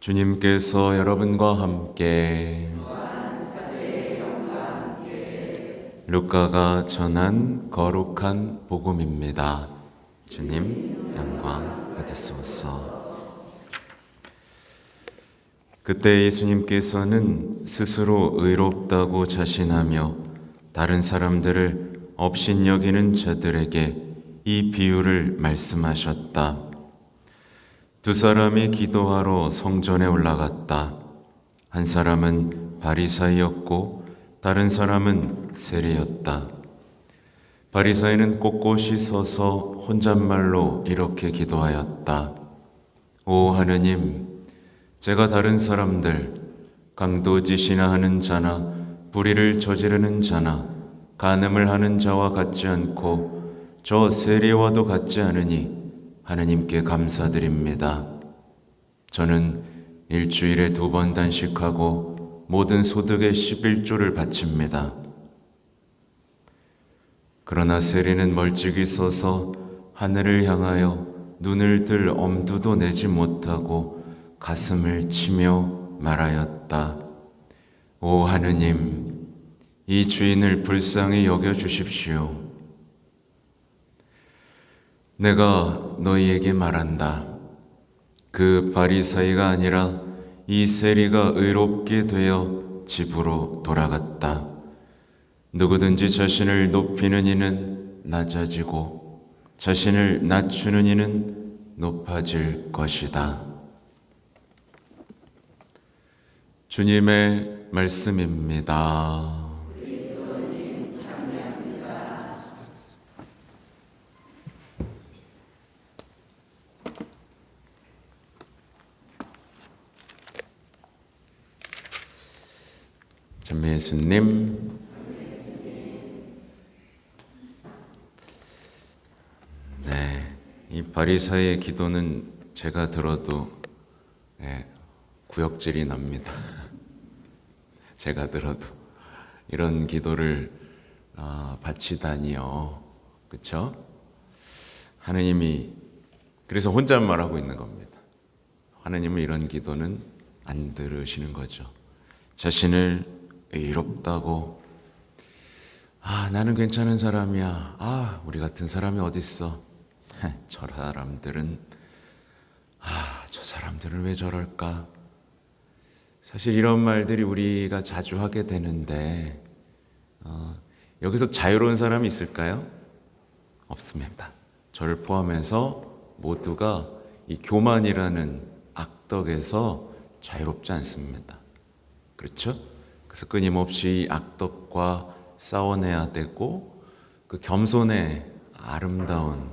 주님께서 여러분과 함께 루카가 전한 거룩한 복음입니다. 주님 영광 받으소서. 그때 예수님께서는 스스로 의롭다고 자신하며 다른 사람들을 업신여기는 자들에게 이 비유를 말씀하셨다. 두 사람이 기도하러 성전에 올라갔다. 한 사람은 바리사이였고 다른 사람은 세리였다. 바리사이는 꼿꼿이 서서 혼잣말로 이렇게 기도하였다. 오 하느님, 제가 다른 사람들, 강도짓이나 하는 자나 불의를 저지르는 자나 간음을 하는 자와 같지 않고 저 세리와도 같지 않으니 하느님께 감사드립니다. 저는 일주일에 2번 단식하고 모든 소득의 11조를 바칩니다. 그러나 세리는 멀찍이 서서 하늘을 향하여 눈을 들 엄두도 내지 못하고 가슴을 치며 말하였다. 오 하느님, 이 주인을 불쌍히 여겨 주십시오. 내가 너희에게 말한다. 그 바리사이가 아니라 이 세리가 의롭게 되어 집으로 돌아갔다. 누구든지 자신을 높이는 이는 낮아지고 자신을 낮추는 이는 높아질 것이다. 주님의 말씀입니다. 참 예수님, 이 바리사이의 기도는 제가 들어도 구역질이 납니다. 제가 들어도 이런 기도를 바치다니요, 그렇죠? 하느님이 그래서 혼잣말하고 있는 겁니다. 하느님은 이런 기도는 안 들으시는 거죠. 자신을 의롭다고, 나는 괜찮은 사람이야. 우리 같은 사람이 어딨어. 저 사람들은 저 사람들은 왜 저럴까. 사실 이런 말들이 우리가 자주 하게 되는데 여기서 자유로운 사람이 있을까요? 없습니다. 저를 포함해서 모두가 이 교만이라는 악덕에서 자유롭지 않습니다. 그렇죠? 그래서 끊임없이 이 악덕과 싸워내야 되고 그 겸손의 아름다운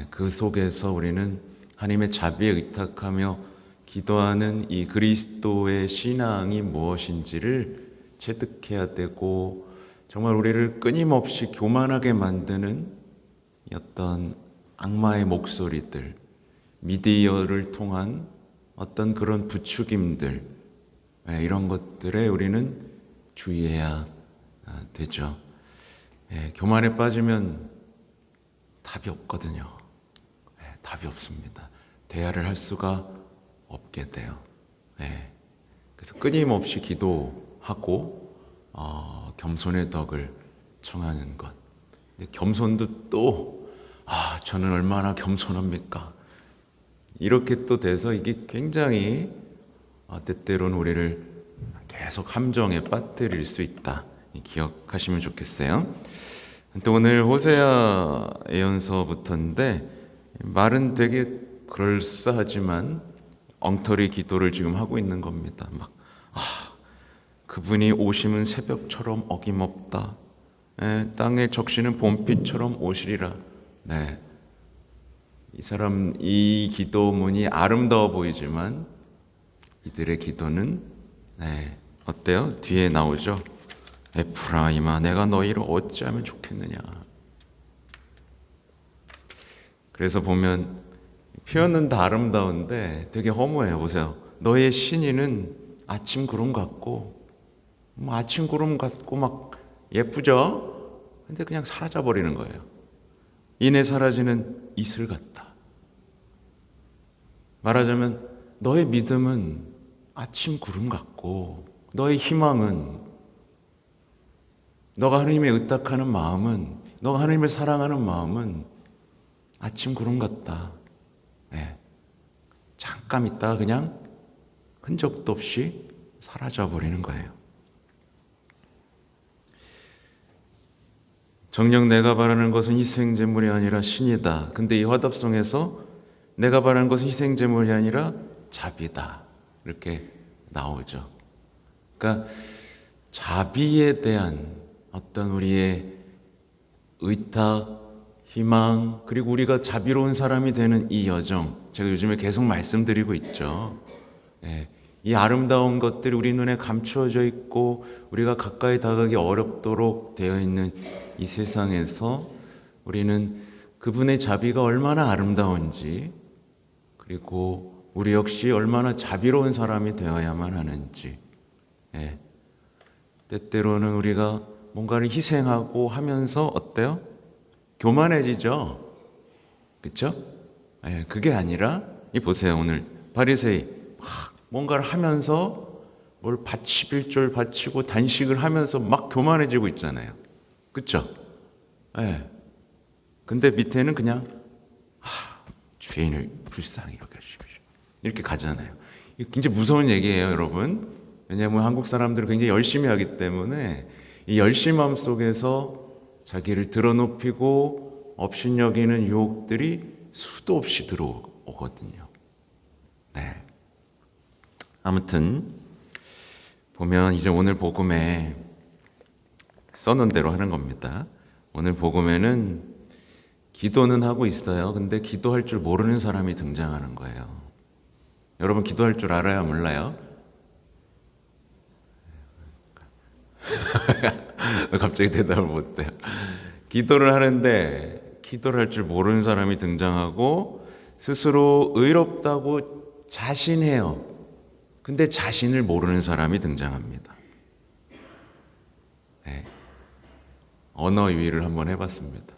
그 속에서 우리는 하나님의 자비에 의탁하며 기도하는 이 그리스도의 신앙이 무엇인지를 체득해야 되고, 정말 우리를 끊임없이 교만하게 만드는 어떤 악마의 목소리들, 미디어를 통한 어떤 그런 부추김들, 이런 것들에 우리는 주의해야 되죠. 교만에 빠지면 답이 없거든요. 답이 없습니다. 대화를 할 수가 없게 돼요. 그래서 끊임없이 기도하고 겸손의 덕을 청하는 것. 근데 겸손도 또 저는 얼마나 겸손합니까? 이렇게 또 돼서 이게 굉장히 때때로는 우리를 계속 함정에 빠뜨릴 수 있다. 기억하시면 좋겠어요. 또 오늘 호세아 예언서부터인데 말은 되게 그럴싸하지만 엉터리 기도를 지금 하고 있는 겁니다. 그분이 오심은 새벽처럼 어김없다. 땅에 적시는 봄빛처럼 오시리라. 이 기도문이 아름다워 보이지만 이들의 기도는 어때요? 뒤에 나오죠. 에프라임아, 내가 너희를 어찌하면 좋겠느냐. 그래서 보면 표현은 다 아름다운데 되게 허무해요. 보세요. 너의 신이는 아침 구름 같고 아침 구름 같고 막 예쁘죠? 근데 그냥 사라져 버리는 거예요. 이내 사라지는 이슬 같다. 말하자면 너의 믿음은 아침 구름 같고 너의 희망은, 너가 하나님에 의탁하는 마음은, 너가 하나님을 사랑하는 마음은 아침 구름 같다. 네. 잠깐 있다가 그냥 흔적도 없이 사라져 버리는 거예요. 정녕 내가 바라는 것은 희생제물이 아니라 신이다. 근데 이 화답송에서 내가 바라는 것은 희생제물이 아니라 자비다, 이렇게 나오죠. 그러니까 자비에 대한 어떤 우리의 의탁, 희망, 그리고 우리가 자비로운 사람이 되는 이 여정, 제가 요즘에 계속 말씀드리고 있죠. 예, 이 아름다운 것들이 우리 눈에 감추어져 있고 우리가 가까이 다가가기 어렵도록 되어 있는 이 세상에서 우리는 그분의 자비가 얼마나 아름다운지, 그리고 우리 역시 얼마나 자비로운 사람이 되어야만 하는지, 예, 때때로는 우리가 뭔가를 희생하고 하면서 어때요? 교만해지죠. 그렇죠? 예, 그게 아니라 이 보세요. 오늘 바리새이 막 뭔가를 하면서 뭘 11절 바치고 단식을 하면서 막 교만해지고 있잖아요. 그렇죠? 예. 근데 밑에는 그냥 죄인을 불쌍히 여겨주십시오, 이렇게 가잖아요. 이게 굉장히 무서운 얘기예요, 여러분. 왜냐하면 한국 사람들은 굉장히 열심히 하기 때문에 이 열심함 속에서 자기를 드러높이고 업신여기는 유혹들이 수도 없이 들어오거든요. 네. 아무튼 보면 이제 오늘 복음에 써놓은 대로 하는 겁니다. 오늘 복음에는 기도는 하고 있어요. 근데 기도할 줄 모르는 사람이 등장하는 거예요. 여러분 기도할 줄 알아요, 몰라요? 갑자기 대답을 못해요. 기도를 하는데 기도를 할 줄 모르는 사람이 등장하고 스스로 의롭다고 자신해요. 근데 자신을 모르는 사람이 등장합니다. 네. 언어 유희를 한번 해봤습니다.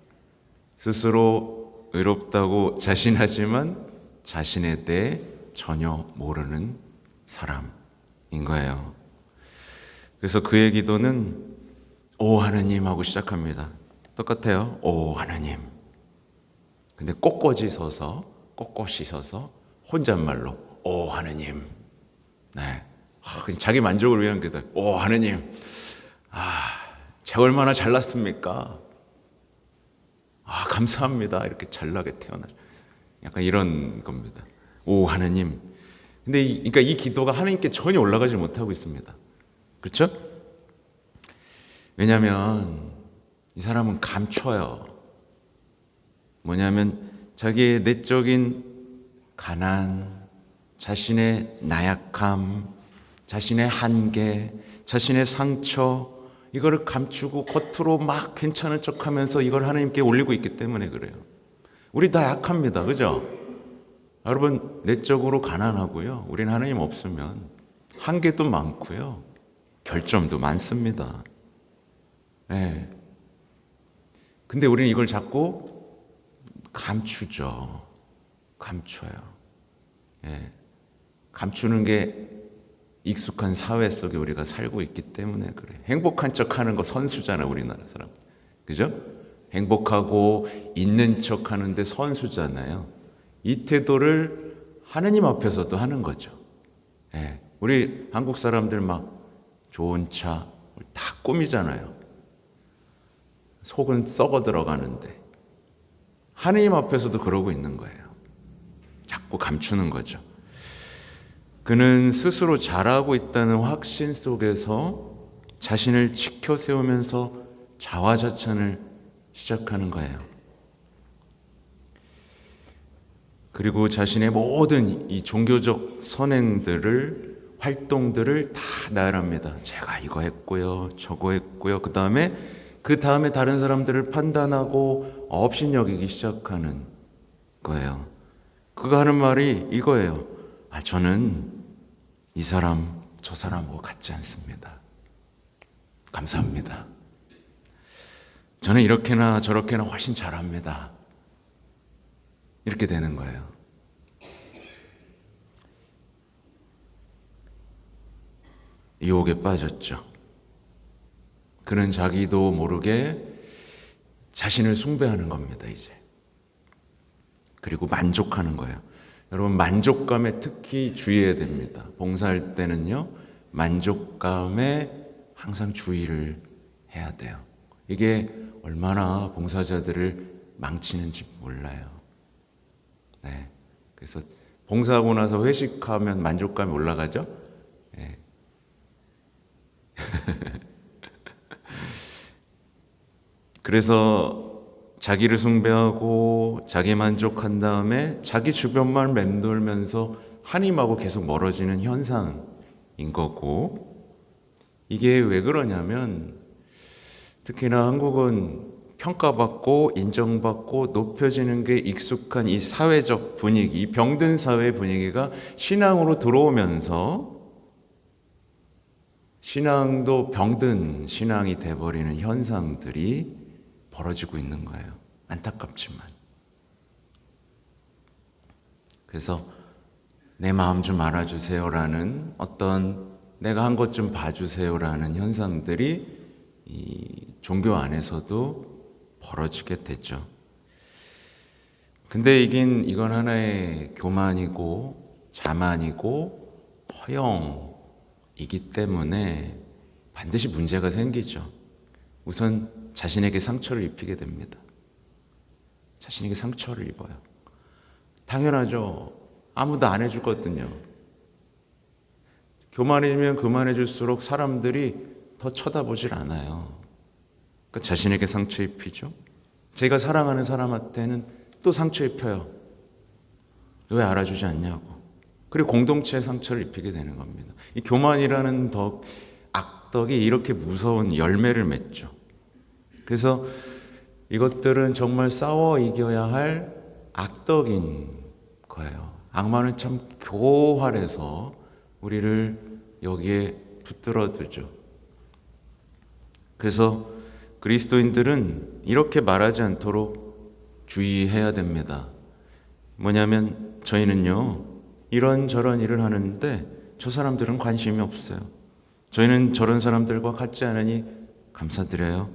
스스로 의롭다고 자신하지만 자신에 대해 전혀 모르는 사람인 거예요. 그래서 그의 기도는 오 하느님 하고 시작합니다. 똑같아요. 오 하느님. 근데 꼿꼿이 서서 혼잣말로 오 하느님. 네. 그냥 자기 만족을 위한 기도. 오 하느님. 제가 얼마나 잘났습니까? 감사합니다. 이렇게 잘나게 태어나. 약간 이런 겁니다. 오 하느님. 근데 그러니까 이 기도가 하나님께 전혀 올라가지 못하고 있습니다. 그렇죠? 왜냐하면 이 사람은 감춰요. 뭐냐면 자기의 내적인 가난, 자신의 나약함, 자신의 한계, 자신의 상처, 이거를 감추고 겉으로 막 괜찮은 척하면서 이걸 하나님께 올리고 있기 때문에 그래요. 우리 다 약합니다. 그죠? 여러분 내적으로 가난하고요. 우리는 하나님 없으면 한계도 많고요. 결점도 많습니다. 네. 근데 우리는 이걸 자꾸 감추죠. 감춰요. 네. 감추는 게 익숙한 사회 속에 우리가 살고 있기 때문에 그래. 행복한 척하는 거 선수잖아, 우리나라 사람. 그죠? 행복하고 있는 척 하는데 선수잖아요. 이 태도를 하느님 앞에서도 하는 거죠. 네. 우리 한국 사람들 막 좋은 차 다 꾸미잖아요. 속은 썩어 들어가는데 하느님 앞에서도 그러고 있는 거예요. 자꾸 감추는 거죠. 그는 스스로 잘하고 있다는 확신 속에서 자신을 지켜 세우면서 자화자찬을 시작하는 거예요. 그리고 자신의 모든 이 종교적 선행들을, 활동들을 다 나열합니다. 제가 이거 했고요, 저거 했고요. 그 다음에 다른 사람들을 판단하고 업신여기기 시작하는 거예요. 그가 하는 말이 이거예요. 저는 이 사람, 저 사람하고 같지 않습니다. 감사합니다. 저는 이렇게나 저렇게나 훨씬 잘합니다. 이렇게 되는 거예요. 유혹에 빠졌죠. 그는 자기도 모르게 자신을 숭배하는 겁니다, 이제. 그리고 만족하는 거예요. 여러분, 만족감에 특히 주의해야 됩니다. 봉사할 때는요, 만족감에 항상 주의를 해야 돼요. 이게 얼마나 봉사자들을 망치는지 몰라요. 네. 그래서 봉사하고 나서 회식하면 만족감이 올라가죠? 네. 그래서 자기를 숭배하고 자기 만족한 다음에 자기 주변만 맴돌면서 하나님하고 계속 멀어지는 현상인 거고, 이게 왜 그러냐면 특히나 한국은 평가받고 인정받고 높여지는 게 익숙한 이 사회적 분위기, 이 병든 사회 분위기가 신앙으로 들어오면서 신앙도 병든 신앙이 돼버리는 현상들이 벌어지고 있는 거예요. 안타깝지만. 그래서 내 마음 좀 알아주세요라는 어떤 내가 한 것 좀 봐주세요라는 현상들이 이 종교 안에서도 벌어지게 됐죠. 근데 이건 하나의 교만이고 자만이고 허영이기 때문에 반드시 문제가 생기죠. 우선 자신에게 상처를 입히게 됩니다. 자신에게 상처를 입어요. 당연하죠. 아무도 안 해주거든요. 교만해지면 교만해질수록 사람들이 더 쳐다보질 않아요. 그러니까 자신에게 상처 입히죠. 제가 사랑하는 사람한테는 또 상처 입혀요. 왜 알아주지 않냐고. 그리고 공동체에 상처를 입히게 되는 겁니다. 이 교만이라는 악덕이 이렇게 무서운 열매를 맺죠. 그래서 이것들은 정말 싸워 이겨야 할 악덕인 거예요. 악마는 참 교활해서 우리를 여기에 붙들어두죠. 그래서 그리스도인들은 이렇게 말하지 않도록 주의해야 됩니다. 뭐냐면 저희는요, 이런저런 일을 하는데 저 사람들은 관심이 없어요. 저희는 저런 사람들과 같지 않으니 감사드려요.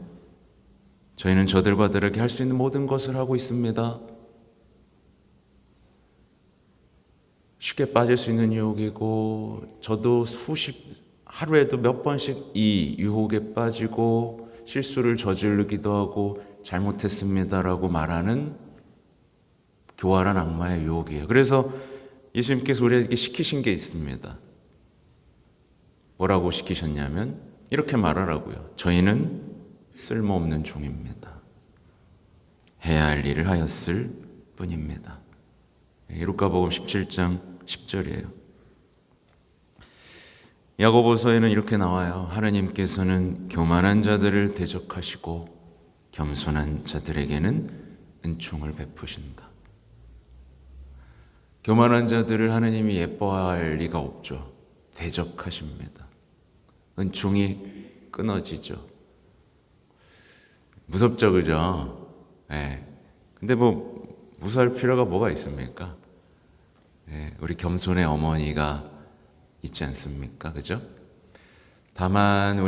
저희는 저들과 다르게 할 수 있는 모든 것을 하고 있습니다. 쉽게 빠질 수 있는 유혹이고, 저도 하루에도 몇 번씩 이 유혹에 빠지고 실수를 저지르기도 하고 잘못했습니다라고 말하는 교활한 악마의 유혹이에요. 그래서 예수님께서 우리에게 시키신 게 있습니다. 뭐라고 시키셨냐면 이렇게 말하라고요. 저희는 쓸모없는 종입니다. 해야 할 일을 하였을 뿐입니다. 루카복음 17장 10절이에요. 야고보서에는 이렇게 나와요. 하나님께서는 교만한 자들을 대적하시고 겸손한 자들에게는 은총을 베푸신다. 교만한 자들을 하나님이 예뻐할 리가 없죠. 대적하십니다. 은총이 끊어지죠. 무섭죠, 그죠? 네. 근데 무서울 필요가 뭐가 있습니까? 네. 우리 겸손의 어머니가 있지 않습니까? 그죠? 다만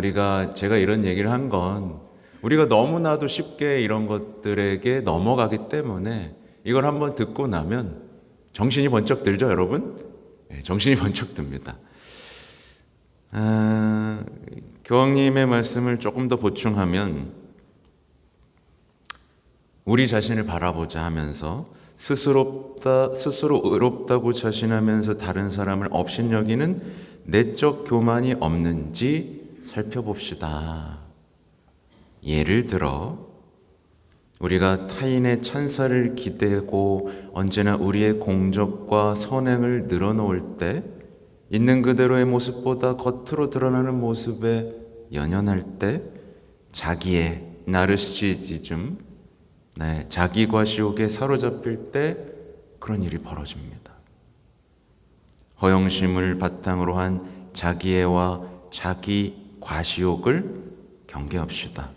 제가 이런 얘기를 한 건 우리가 너무나도 쉽게 이런 것들에게 넘어가기 때문에 이걸 한번 듣고 나면 정신이 번쩍 들죠, 여러분? 네, 정신이 번쩍 듭니다. 교황님의 말씀을 조금 더 보충하면 우리 자신을 바라보자 하면서 스스로 의롭다고 자신하면서 다른 사람을 업신여기는 내적 교만이 없는지 살펴봅시다. 예를 들어 우리가 타인의 찬사를 기대고 언제나 우리의 공적과 선행을 늘어놓을 때 있는 그대로의 모습보다 겉으로 드러나는 모습에 연연할 때 자기의 나르시시즘, 자기 과시욕에 사로잡힐 때 그런 일이 벌어집니다. 허영심을 바탕으로 한 자기애와 자기 과시욕을 경계합시다.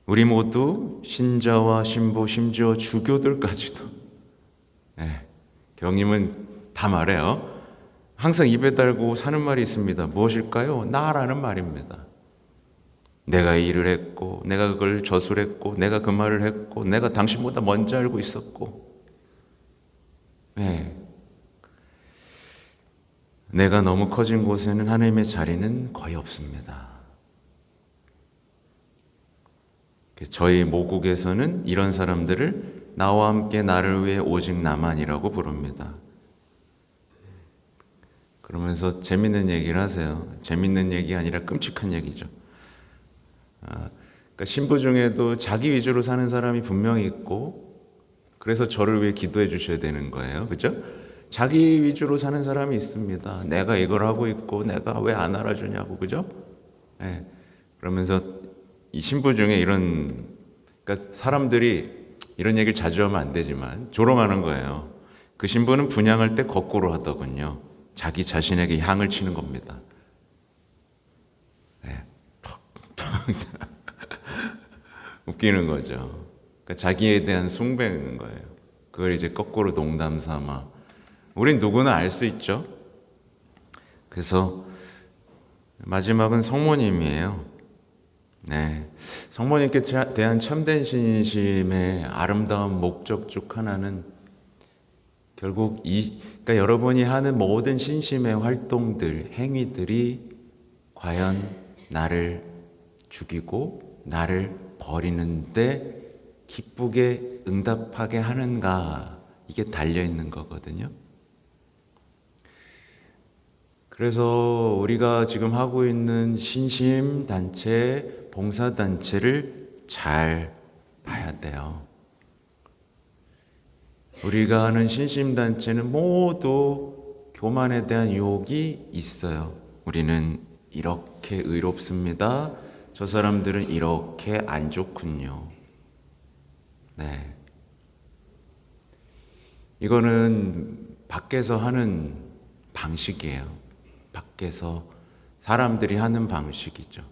우리 모두 신자와 신부, 심지어 주교들까지도, 교황님은 다 말해요. 항상 입에 달고 사는 말이 있습니다. 무엇일까요? 나라는 말입니다. 내가 이 일을 했고, 내가 그걸 저술했고, 내가 그 말을 했고, 내가 당신보다 먼저 알고 있었고, 네. 내가 너무 커진 곳에는 하나님의 자리는 거의 없습니다. 저희 모국에서는 이런 사람들을 나와 함께 나를 위해 오직 나만이라고 부릅니다. 그러면서 재밌는 얘기를 하세요. 재밌는 얘기 아니라 끔찍한 얘기죠. 그러니까 신부 중에도 자기 위주로 사는 사람이 분명히 있고, 그래서 저를 위해 기도해 주셔야 되는 거예요. 그죠? 자기 위주로 사는 사람이 있습니다. 내가 이걸 하고 있고 내가 왜 안 알아주냐고. 그죠? 네. 그러면서 이 신부 중에 그러니까 사람들이 이런 얘기를 자주 하면 안 되지만 조롱하는 거예요. 그 신부는 분향할 때 거꾸로 하더군요. 자기 자신에게 향을 치는 겁니다. 네. 웃기는 거죠. 그러니까 자기에 대한 숭배인 거예요. 그걸 이제 거꾸로 농담 삼아. 우린 누구나 알 수 있죠. 그래서 마지막은 성모님이에요. 네, 성모님께 대한 참된 신심의 아름다운 목적 중 하나는 결국 그러니까 여러분이 하는 모든 신심의 활동들, 행위들이 과연 나를 죽이고 나를 버리는데 기쁘게 응답하게 하는가, 이게 달려 있는 거거든요. 그래서 우리가 지금 하고 있는 신심단체, 봉사단체를 잘 봐야 돼요. 우리가 하는 신심단체는 모두 교만에 대한 유혹이 있어요. 우리는 이렇게 의롭습니다. 저 사람들은 이렇게 안 좋군요. 네. 이거는 밖에서 하는 방식이에요. 밖에서 사람들이 하는 방식이죠.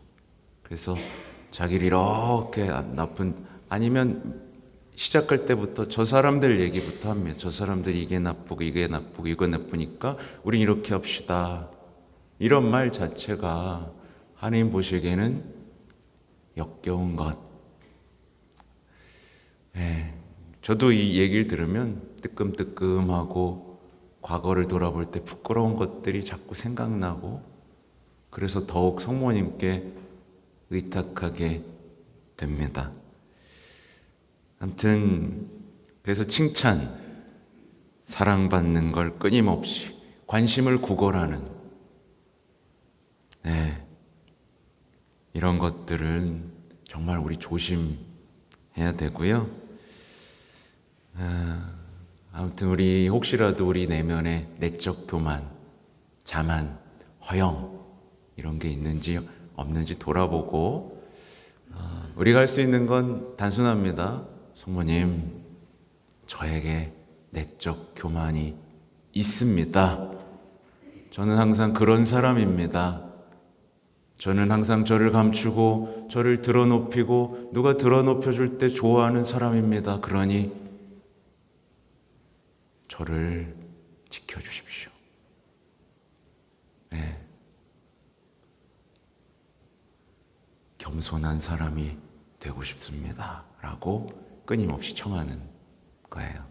그래서 자기를 이렇게 아니면 시작할 때부터 저 사람들 얘기부터 합니다. 저 사람들이 이게 나쁘고 이게 나쁘고 이거 나쁘니까 우린 이렇게 합시다. 이런 말 자체가 하나님 보시기에는 역겨운 것. 네. 저도 이 얘기를 들으면 뜨끔뜨끔하고 과거를 돌아볼 때 부끄러운 것들이 자꾸 생각나고, 그래서 더욱 성모님께 의탁하게 됩니다. 아무튼 그래서 칭찬, 사랑받는 걸 끊임없이 관심을 구걸하는, 네, 이런 것들은 정말 우리 조심해야 되고요. 아무튼 우리 혹시라도 우리 내면에 내적 교만, 자만, 허영 이런 게 있는지 없는지 돌아보고, 우리가 할 수 있는 건 단순합니다. 성모님, 저에게 내적 교만이 있습니다. 저는 항상 그런 사람입니다. 저는 항상 저를 감추고 저를 드러높이고 누가 드러높여줄 때 좋아하는 사람입니다. 그러니 저를 지켜주십시오. 네. 겸손한 사람이 되고 싶습니다. 라고 끊임없이 청하는 거예요.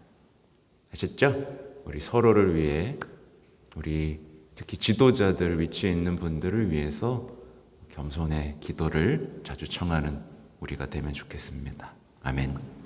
아셨죠? 우리 서로를 위해, 우리 특히 지도자들 위치에 있는 분들을 위해서 겸손의 기도를 자주 청하는 우리가 되면 좋겠습니다. 아멘.